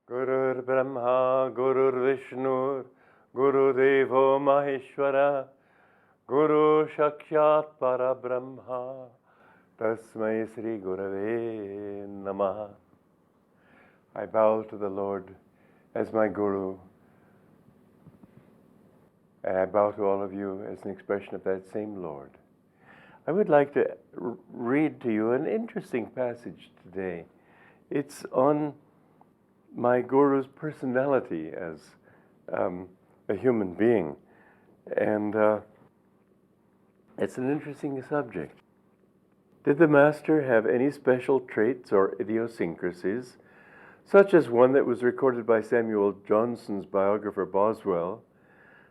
Gurur Brahma, Gurur Vishnu, Guru Devo Maheshwara, Guru Sakshat Parabrahma, Tasmai Sri Gurave Namaha. I bow to the Lord as my Guru, and I bow to all of you as an expression of that same Lord. I would like to read to you an interesting passage today. It's on my Guru's personality as a human being, and it's an interesting subject. Did the Master have any special traits or idiosyncrasies, such as one that was recorded by Samuel Johnson's biographer Boswell,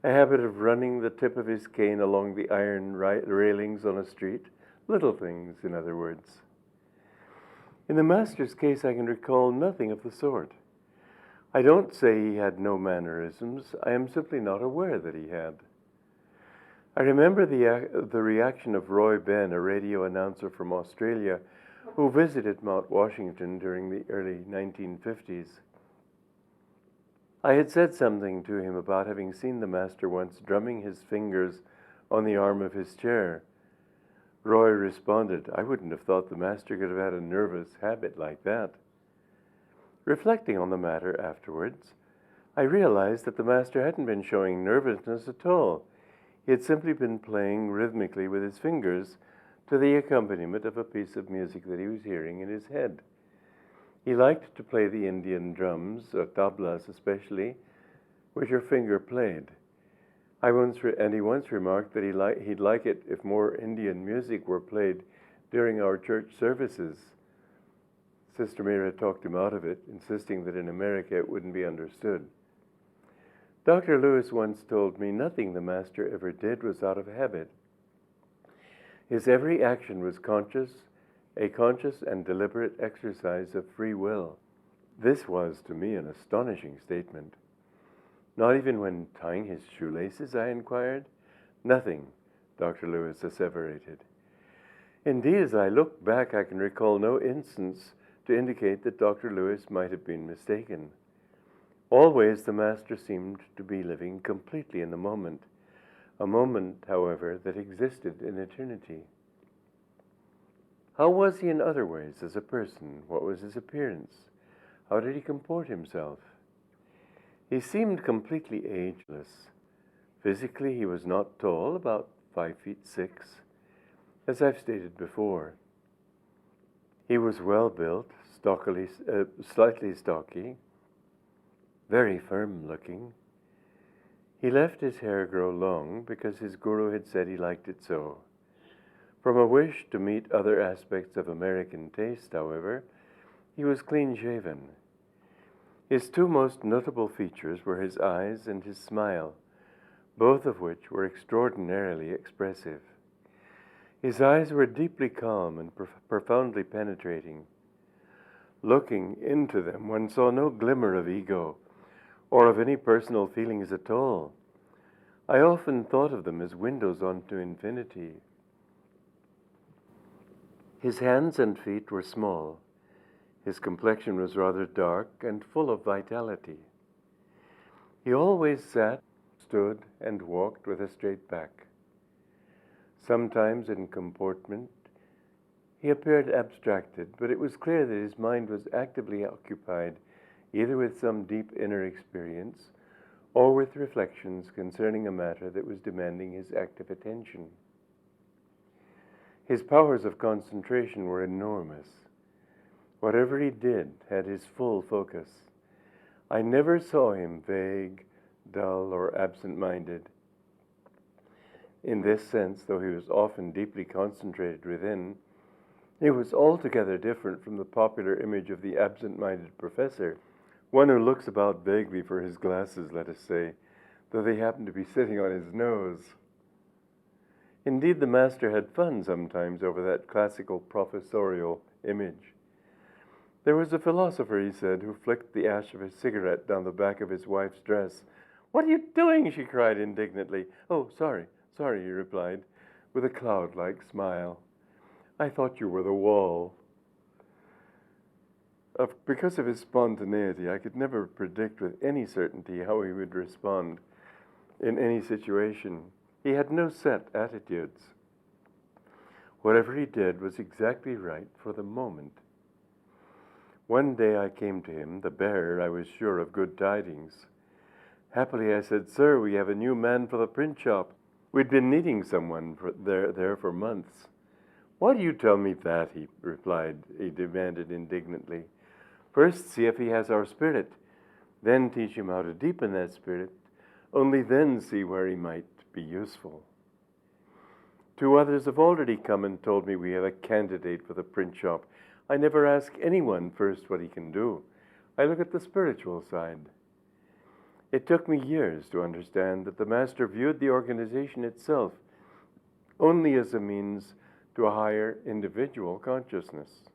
a habit of running the tip of his cane along the iron railings on a street? Little things, in other words. In the Master's case, I can recall nothing of the sort. I don't say he had no mannerisms. I am simply not aware that he had. I remember the reaction of Roy Ben, a radio announcer from Australia, who visited Mount Washington during the early 1950s. I had said something to him about having seen the Master once drumming his fingers on the arm of his chair. Roy responded, "I wouldn't have thought the Master could have had a nervous habit like that." Reflecting on the matter afterwards, I realized that the Master hadn't been showing nervousness at all. He had simply been playing rhythmically with his fingers to the accompaniment of a piece of music that he was hearing in his head. He liked to play the Indian drums, or tablas especially, which are finger played. He once remarked that he'd like it if more Indian music were played during our church services. Sister Mira talked him out of it, insisting that in America it wouldn't be understood. Dr. Lewis once told me nothing the Master ever did was out of habit. His every action was a conscious and deliberate exercise of free will. This was, to me, an astonishing statement. Not even when tying his shoelaces, I inquired. Nothing, Dr. Lewis asseverated. Indeed, as I look back, I can recall no instance to indicate that Dr. Lewis might have been mistaken. Always the Master seemed to be living completely in the moment, a moment, however, that existed in eternity. How was he in other ways as a person? What was his appearance? How did he comport himself? He seemed completely ageless. Physically, he was not tall, about 5'6", as I've stated before. He was well built, slightly stocky, very firm-looking. He left his hair grow long because his Guru had said he liked it so. From a wish to meet other aspects of American taste, however, he was clean-shaven. His two most notable features were his eyes and his smile, both of which were extraordinarily expressive. His eyes were deeply calm and profoundly penetrating. Looking into them, one saw no glimmer of ego or of any personal feelings at all. I often thought of them as windows onto infinity. His hands and feet were small. His complexion was rather dark and full of vitality. He always sat, stood, and walked with a straight back. Sometimes in comportment, he appeared abstracted, but it was clear that his mind was actively occupied either with some deep inner experience or with reflections concerning a matter that was demanding his active attention. His powers of concentration were enormous. Whatever he did had his full focus. I never saw him vague, dull, or absent-minded. In this sense, though he was often deeply concentrated within, he was altogether different from the popular image of the absent-minded professor, one who looks about vaguely for his glasses, let us say, though they happen to be sitting on his nose. Indeed, the Master had fun sometimes over that classical professorial image. There was a philosopher, he said, who flicked the ash of his cigarette down the back of his wife's dress. "What are you doing?" she cried indignantly. "Oh, sorry, he replied, with a cloud-like smile. "I thought you were the wall." Because of his spontaneity, I could never predict with any certainty how he would respond in any situation. He had no set attitudes. Whatever he did was exactly right for the moment. One day I came to him, the bearer, I was sure, of good tidings. Happily I said, "Sir, we have a new man for the print shop. We'd been needing someone there for months." "Why do you tell me that?" he replied. He demanded indignantly. "First see if he has our spirit. Then teach him how to deepen that spirit. Only then see where he might be useful." Two others have already come and told me we have a candidate for the print shop. I never ask anyone first what he can do. I look at the spiritual side. It took me years to understand that the Master viewed the organization itself only as a means to a higher individual consciousness.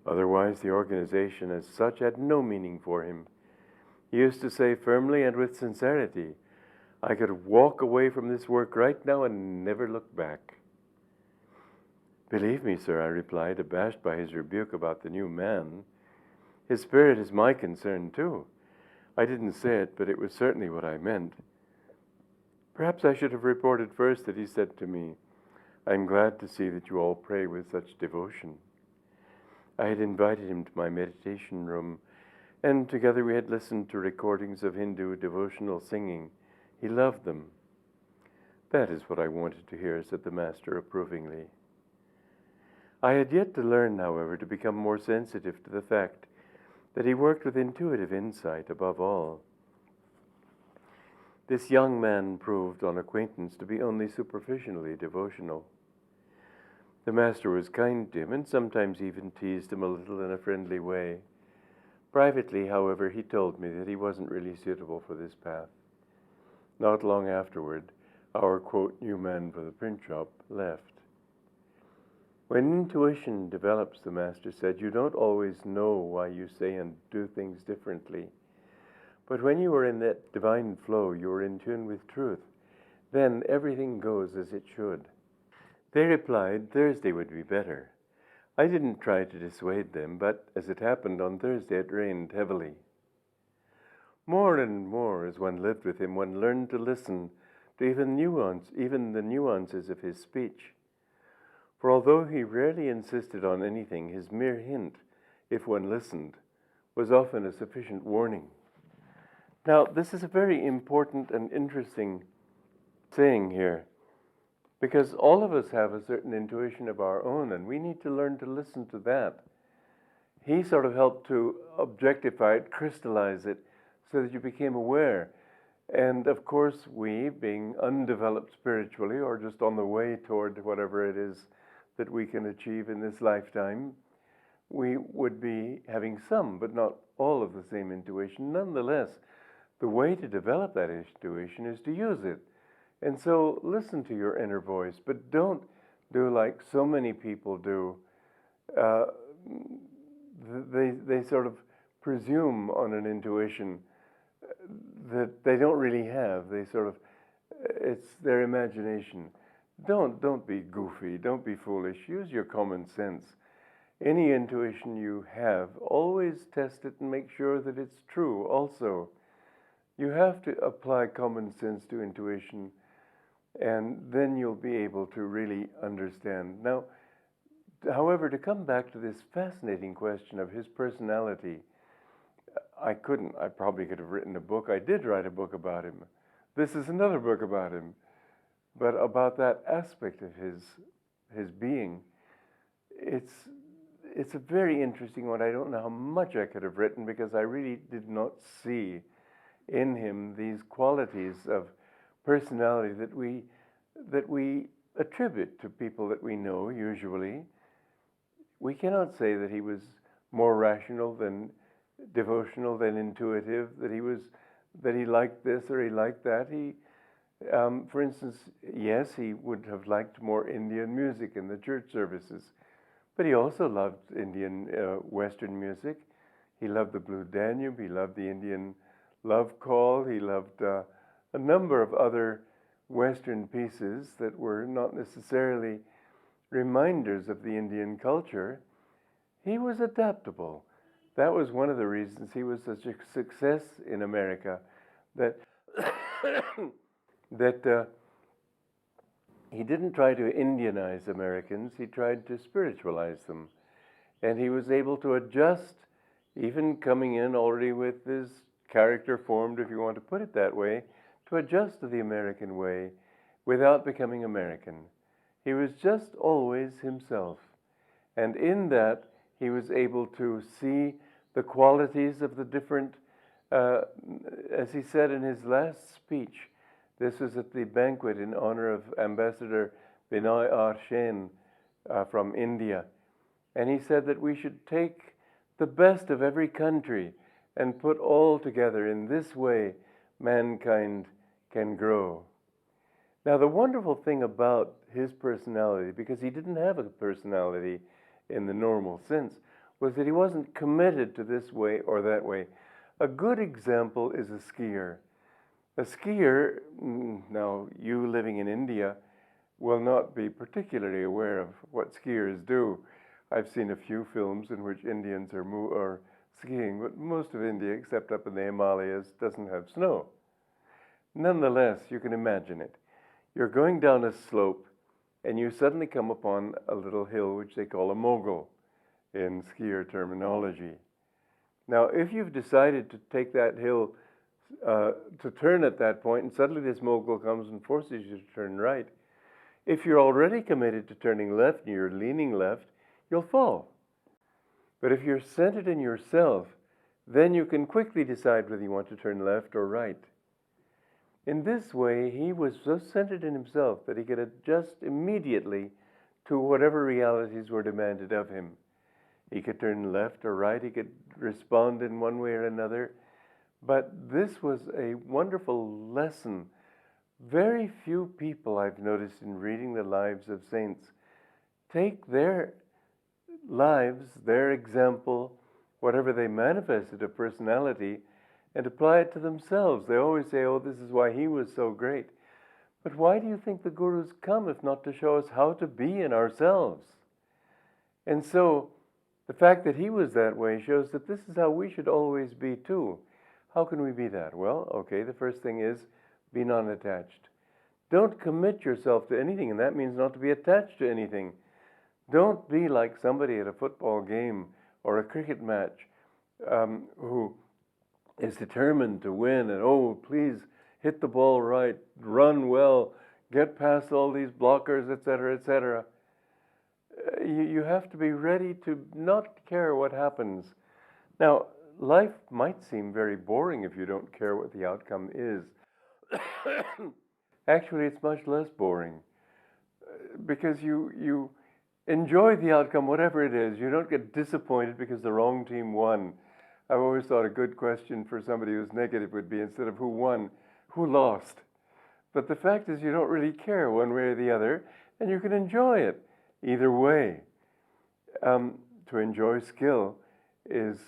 Otherwise, the organization as such had no meaning for him. He used to say firmly and with sincerity, "I could walk away from this work right now and never look back." "Believe me, sir," I replied, abashed by his rebuke about the new man. "His spirit is my concern, too. I didn't say it, but it was certainly what I meant." Perhaps I should have reported first that he said to me, "I'm glad to see that you all pray with such devotion." I had invited him to my meditation room, and together we had listened to recordings of Hindu devotional singing. He loved them. "That is what I wanted to hear," said the Master approvingly. I had yet to learn, however, to become more sensitive to the fact that he worked with intuitive insight above all. This young man proved on acquaintance to be only superficially devotional. The Master was kind to him and sometimes even teased him a little in a friendly way. Privately, however, he told me that he wasn't really suitable for this path. Not long afterward, our, quote, "new man for the print shop" left. When intuition develops, the Master said, you don't always know why you say and do things differently. But when you are in that divine flow, you are in tune with truth. Then everything goes as it should. They replied Thursday would be better. I didn't try to dissuade them, but as it happened, on Thursday it rained heavily. More and more, as one lived with him, one learned to listen to even the nuances of his speech. For although he rarely insisted on anything, his mere hint, if one listened, was often a sufficient warning. Now, this is a very important and interesting saying here, because all of us have a certain intuition of our own, and we need to learn to listen to that. He sort of helped to objectify it, crystallize it, so that you became aware. And of course, we, being undeveloped spiritually, or just on the way toward whatever it is that we can achieve in this lifetime, we would be having some, but not all of the same intuition. Nonetheless, the way to develop that intuition is to use it. And so listen to your inner voice, but don't do like so many people do. They sort of presume on an intuition that they don't really have. They sort of, it's their imagination. Don't be goofy. Don't be foolish. Use your common sense. Any intuition you have, always test it and make sure that it's true also. You have to apply common sense to intuition, and then you'll be able to really understand. Now, however, to come back to this fascinating question of his personality, I probably could have written a book. I did write a book about him. This is another book about him. But about that aspect of his being, it's a very interesting one. I don't know how much I could have written because I really did not see in him these qualities of personality that we attribute to people that we know usually. We cannot say that he was more rational than devotional than intuitive, that he liked this or he liked that. For instance, yes, he would have liked more Indian music in the church services, but he also loved Indian Western music. He loved the Blue Danube. He loved the Indian Love Call. He loved a number of other Western pieces that were not necessarily reminders of the Indian culture. he was adaptable. That was one of the reasons he was such a success in America, that that he didn't try to Indianize Americans, he tried to spiritualize them. And he was able to adjust, even coming in already with his character formed, if you want to put it that way, to adjust to the American way without becoming American. He was just always himself. And in that, he was able to see the qualities of the different, as he said in his last speech. This was at the banquet in honor of Ambassador Binoy R. Sen from India. And he said that we should take the best of every country and put all together. In this way, mankind can grow. Now, the wonderful thing about his personality, because he didn't have a personality in the normal sense, was that he wasn't committed to this way or that way. A good example is a skier. A skier, now you living in India, will not be particularly aware of what skiers do. I've seen a few films in which Indians are skiing, but most of India, except up in the Himalayas, doesn't have snow. Nonetheless, you can imagine it. You're going down a slope, and you suddenly come upon a little hill which they call a mogul in skier terminology. Now, if you've decided to take that hill to turn at that point, and suddenly this mogul comes and forces you to turn right, if you're already committed to turning left and you're leaning left, you'll fall. But if you're centered in yourself, then you can quickly decide whether you want to turn left or right. In this way, he was so centered in himself that he could adjust immediately to whatever realities were demanded of him. He could turn left or right, he could respond in one way or another. But this was a wonderful lesson. Very few people, I've noticed in reading the lives of saints, take their lives, their example, whatever they manifested of personality, and apply it to themselves. They always say, oh, this is why he was so great. But why do you think the gurus come if not to show us how to be in ourselves? And so the fact that he was that way shows that this is how we should always be too. How can we be that? Well, okay, the first thing is be non-attached. Don't commit yourself to anything, and that means not to be attached to anything. Don't be like somebody at a football game or a cricket match who is determined to win and, oh, please hit the ball right, run well, get past all these blockers, etc., etc. You have to be ready to not care what happens. Now, life might seem very boring if you don't care what the outcome is. Actually, it's much less boring because you enjoy the outcome, whatever it is. You don't get disappointed because the wrong team won. I've always thought a good question for somebody who's negative would be, instead of who won, who lost. But the fact is you don't really care one way or the other, and you can enjoy it either way. To enjoy skill is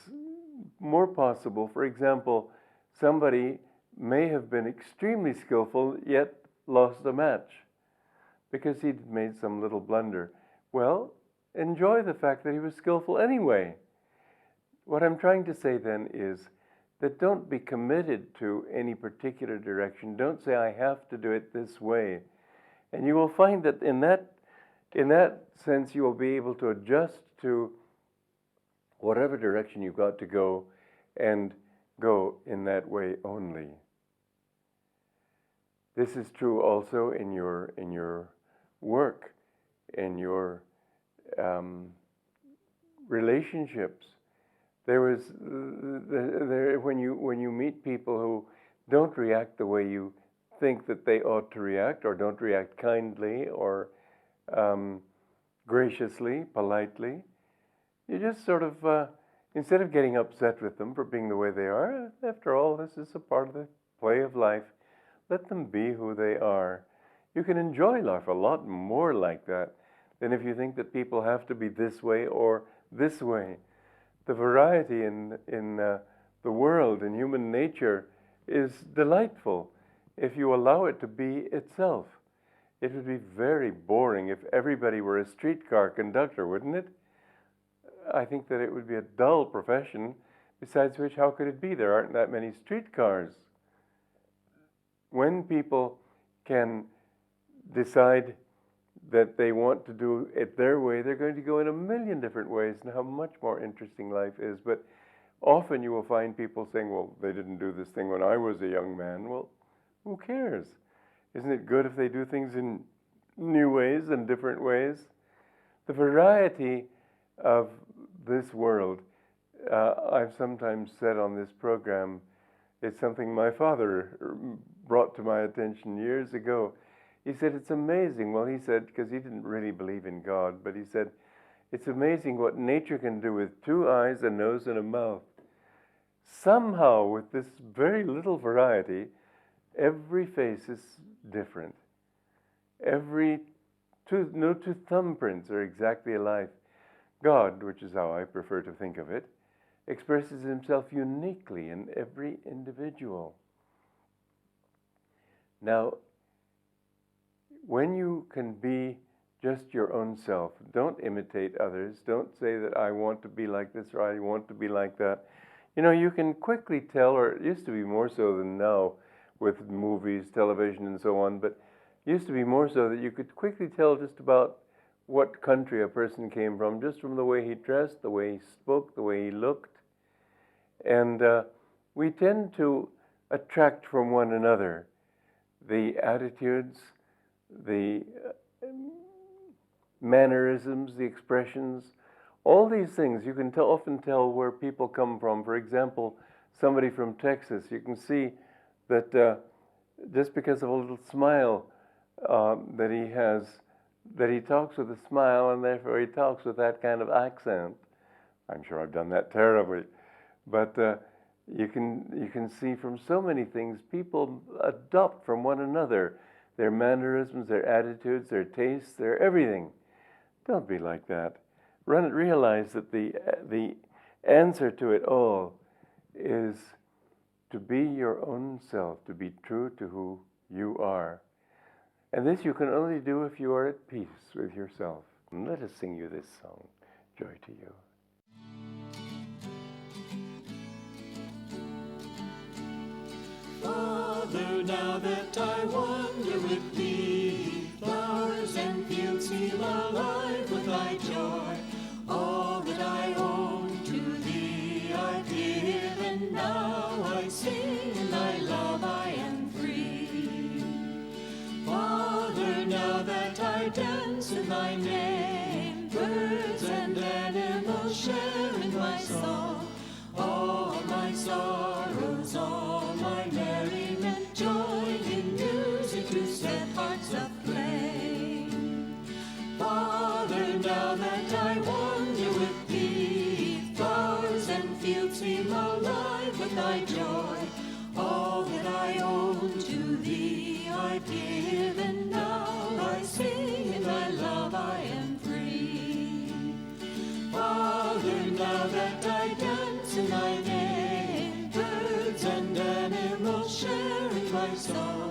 more possible. For example, somebody may have been extremely skillful, yet lost a match because he'd made some little blunder. Well, enjoy the fact that he was skillful anyway. What I'm trying to say then is that don't be committed to any particular direction. Don't say, I have to do it this way. And you will find that in that sense, you will be able to adjust to whatever direction you've got to go and go in that way only. This is true also in your work, in your relationships. When you meet people who don't react the way you think that they ought to react, or don't react kindly or graciously, politely, you just sort of, instead of getting upset with them for being the way they are, after all, this is a part of the play of life, let them be who they are. You can enjoy life a lot more like that than if you think that people have to be this way or this way. The variety in the world, in human nature, is delightful if you allow it to be itself. It would be very boring if everybody were a streetcar conductor, wouldn't it? I think that it would be a dull profession, besides which, how could it be? There aren't that many streetcars. When people can decide that they want to do it their way, they're going to go in a million different ways, and how much more interesting life is. But often you will find people saying, well, they didn't do this thing when I was a young man. Well, who cares? Isn't it good if they do things in new ways and different ways? The variety of this world, I've sometimes said on this program, it's something my father brought to my attention years ago. He said, it's amazing. Well, he said, because he didn't really believe in God, but he said, it's amazing what nature can do with 2 eyes, a nose, and a mouth. Somehow, with this very little variety, every face is different. No two thumbprints are exactly alike. God, which is how I prefer to think of it, expresses himself uniquely in every individual. Now, when you can be just your own self, don't imitate others. Don't say that I want to be like this or I want to be like that. You know, you can quickly tell, or it used to be more so than now with movies, television, and so on, but it used to be more so that you could quickly tell just about what country a person came from, just from the way he dressed, the way he spoke, the way he looked. And we tend to attract from one another the attitudes, the mannerisms, the expressions, all these things. You can often tell where people come from. For example, somebody from Texas, you can see that just because of a little smile that he has, that he talks with a smile, and therefore he talks with that kind of accent. I'm sure I've done that terribly, but you can see from so many things people adopt from one another, their mannerisms, their attitudes, their tastes, their everything. Don't be like that. Realize that the answer to it all is to be your own self, to be true to who you are. And this you can only do if you are at peace with yourself. And let us sing you this song, Joy to You. Father, now that I wander with thee, flowers and fields seem alive with thy joy. All that I own to thee I give, and now I sing in thy love I am free. Father, now that I dance in thy name, birds and animals share in my song. All my sorrows, all my merriment, join in music to set hearts aflame. Father, now that I wander with thee, flowers and fields seem alive with thy joy. All that I own to thee I give, and now I sing in thy love I am free. Father, now that I dance in thy name, birds and animals share in my song.